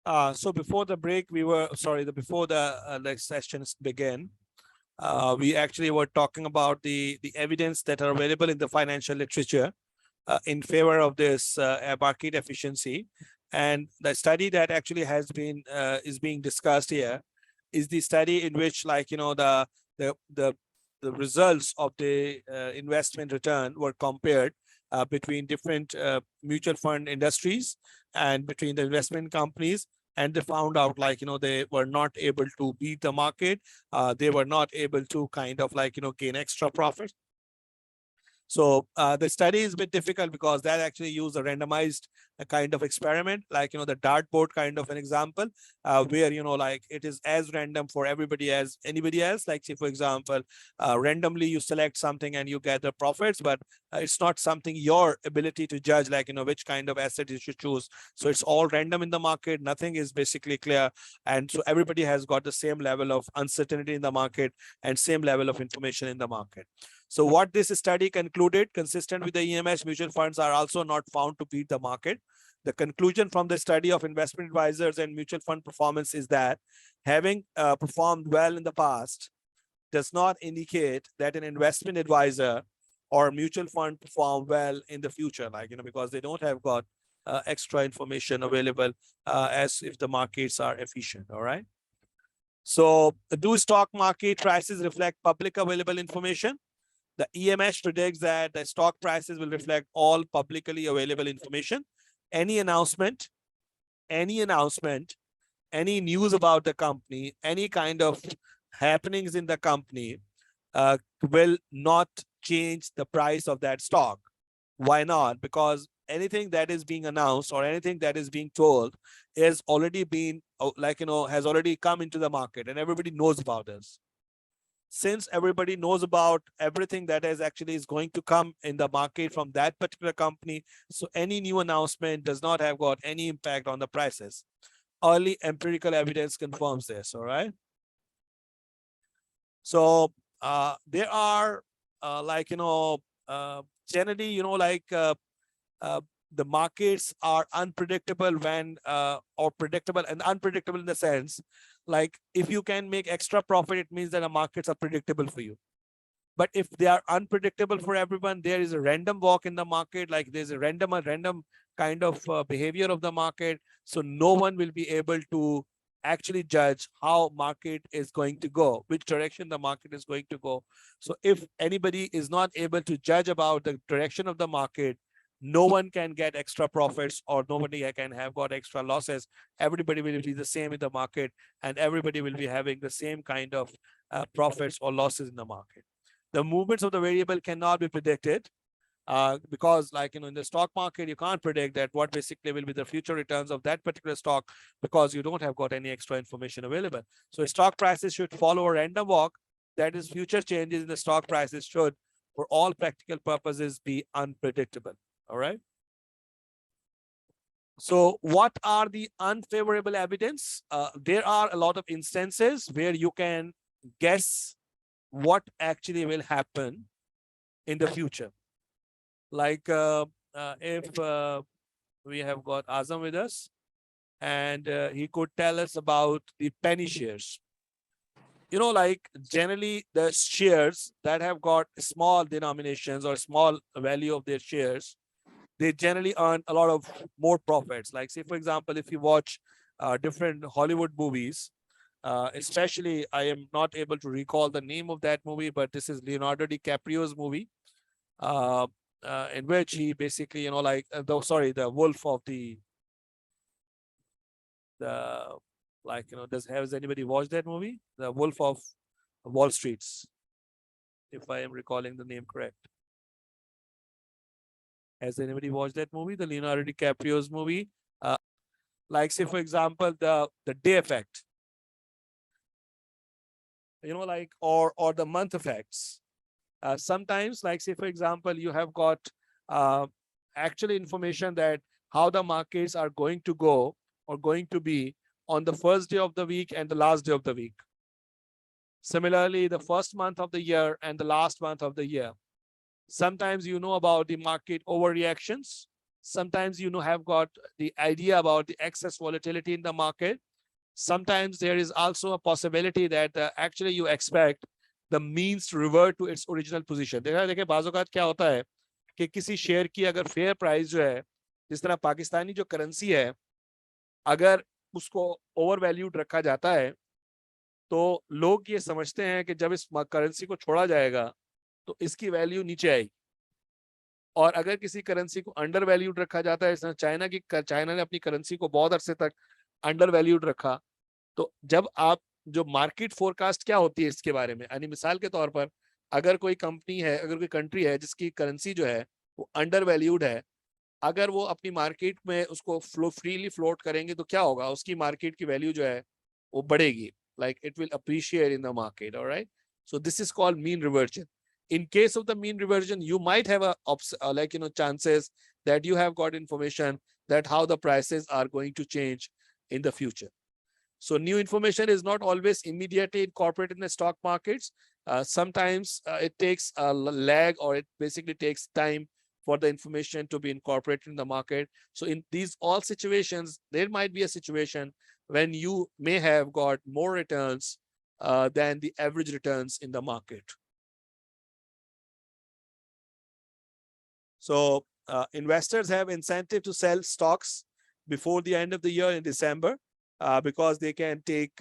So before the break, before the next sessions begin, we actually were talking about the evidence that are available in the financial literature in favor of this market efficiency. And the study that actually has been is being discussed here is the study in which, like, the the the results of the investment return were compared between different mutual fund industries and between the investment companies, and they found out, like, they were not able to beat the market. They were not able to kind of, like, gain extra profit. So the study is a bit difficult because that actually used a randomized kind of experiment, like, the dartboard kind of an example, where, like, it is as random for everybody as anybody else. Like, say, for example, randomly you select something and you get the profits, but it's not something your ability to judge, like, which kind of asset you should choose. So it's all random in the market. Nothing is basically clear. And so everybody has got the same level of uncertainty in the market and same level of information in the market. So what this study concluded, consistent with the EMH, mutual funds are also not found to beat the market. The conclusion from the study of investment advisors and mutual fund performance is that having performed well in the past does not indicate that an investment advisor or mutual fund perform well in the future, like, because they don't have got extra information available as if the markets are efficient. All right. So do stock market prices reflect public available information? The EMH predicts that the stock prices will reflect all publicly available information. Any announcement, any announcement, any news about the company, any kind of happenings in the company will not change the price of that stock. Why not? Because anything that is being announced or anything that is being told is already been, like, has already come into the market and everybody knows about this. Since everybody knows about everything that is actually is going to come in the market from that particular company, so any new announcement does not have got any impact on the prices. Early empirical evidence confirms this. All right. So there are like, generally, like, uh, the markets are unpredictable when or predictable and unpredictable in the sense, like, if you can make extra profit, it means that the markets are predictable for you. But if they are unpredictable for everyone, there is a random walk in the market, like there's a random kind of behavior of the market. So no one will be able to actually judge how market is going to go, which direction the market is going to go. So if anybody is not able to judge about the direction of the market, no one can get extra profits or nobody can have got extra losses. Everybody will be the same in the market and everybody will be having the same kind of profits or losses in the market. The movements of the variable cannot be predicted because, like, in the stock market, you can't predict that what basically will be the future returns of that particular stock because you don't have got any extra information available. So stock prices should follow a random walk. That is, future changes in the stock prices should, for all practical purposes, be unpredictable. All right. So what are the unfavorable evidence? There are a lot of instances where you can guess what actually will happen in the future. Like if we have got Azam with us, and he could tell us about the penny shares. Like, generally the shares that have got small denominations or small value of their shares, they generally earn a lot of more profits. Like, say, for example, if you watch different Hollywood movies, especially, I am not able to recall the name of that movie, but this is Leonardo DiCaprio's movie, in which he basically, like, the wolf of the like, has anybody watched that movie? The Wolf of Wall Streets, if I am recalling the name correct. Has anybody watched that movie? The Leonardo DiCaprio's movie. Like, say, for example, the day effect, like, or the month effects. Sometimes, like, say, for example, you have got actually information that how the markets are going to go or going to be on the first day of the week and the last day of the week. Similarly, the first month of the year and the last month of the year. Sometimes you know about the market overreactions. Sometimes you have got the idea about the excess volatility in the market. Sometimes there is also a possibility that actually you expect the means to revert to its original position. देखिए बाज़ औक़ात क्या होता है कि किसी share की अगर फेयर प्राइस जो है, जिस तरह पाकिस्तानी जो करेंसी है, अगर उसको ओवर वैल्यूड रखा जाता है, तो लोग ये समझते हैं कि जब इस करेंसी को छोड़ा जाएगा तो इसकी वैल्यू नीचे आएगी, और अगर किसी करेंसी को अंडर वैल्यूड रखा जाता है, चाइना ने अपनी करेंसी को बहुत अरसे तक अंडर वैल्यूड रखा, तो जब आप जो मार्केट फोरकास्ट क्या होती है इसके बारे में, यानी मिसाल के तौर पर अगर कोई कंपनी है, अगर कोई कंट्री है जिसकी करेंसी जो है वो अंडर वैल्यूड है, अगर वो अपनी मार्केट में उसको फ्रीली फ्लोट करेंगे तो क्या होगा, उसकी मार्केट की वैल्यू जो है वो बढ़ेगी, like it will appreciate in the market. All right, so this is called mean reversion. In case of the mean reversion, you might have chances that you have got information that how the prices are going to change in the future. So new information is not always immediately incorporated in the stock markets. Sometimes it takes a lag, or it basically takes time for the information to be incorporated in the market. So in these all situations, there might be a situation when you may have got more returns than the average returns in the market. So investors have incentive to sell stocks before the end of the year in December because they can take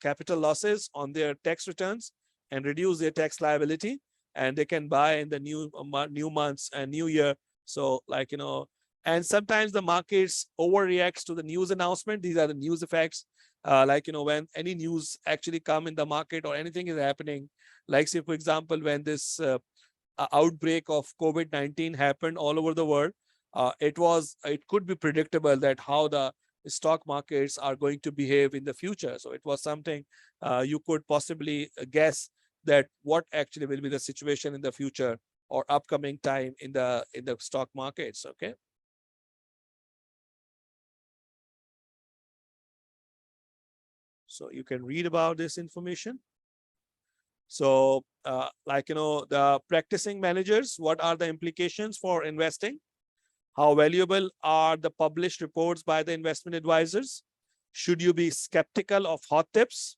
capital losses on their tax returns and reduce their tax liability, and they can buy in the new months and new year. So and sometimes the markets overreacts to the news announcement. These are the news effects. When any news actually come in the market or anything is happening, like say for example, when this outbreak of COVID-19 happened all over the world, it could be predictable that how the stock markets are going to behave in the future. So it was something you could possibly guess that what actually will be the situation in the future or upcoming time in the stock markets. Okay. So you can read about this information. So the practicing managers, what are the implications for investing? How valuable are the published reports by the investment advisors? Should you be skeptical of hot tips?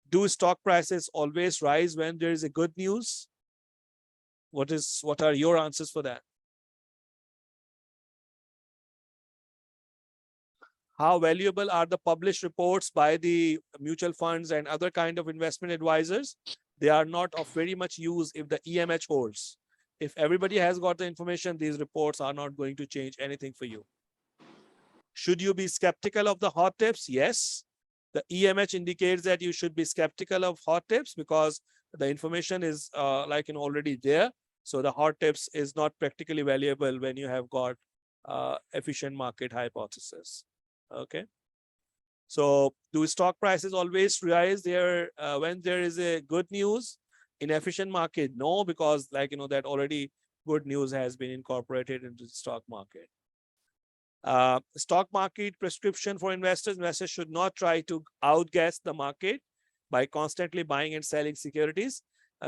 Do stock prices always rise when there is a good news? What are your answers for that? How valuable are the published reports by the mutual funds and other kind of investment advisors? They are not of very much use if the EMH holds. If everybody has got the information, these reports are not going to change anything for you. Should you be skeptical of the hot tips? Yes. The EMH indicates that you should be skeptical of hot tips because the information is already there. So the hot tips is not practically valuable when you have got efficient market hypothesis. Okay. So do stock prices always rise there when there is a good news in efficient market? No, because that already good news has been incorporated into the stock market. Stock market prescription for investors. Investors should not try to outguess the market by constantly buying and selling securities.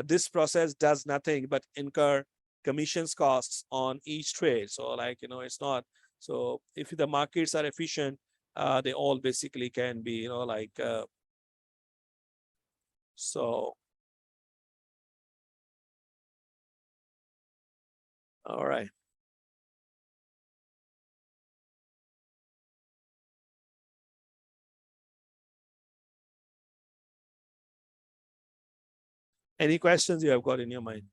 This process does nothing but incur commissions costs on each trade. So it's not. So if the markets are efficient, they all basically can be, so. All right. Any questions you have got in your mind?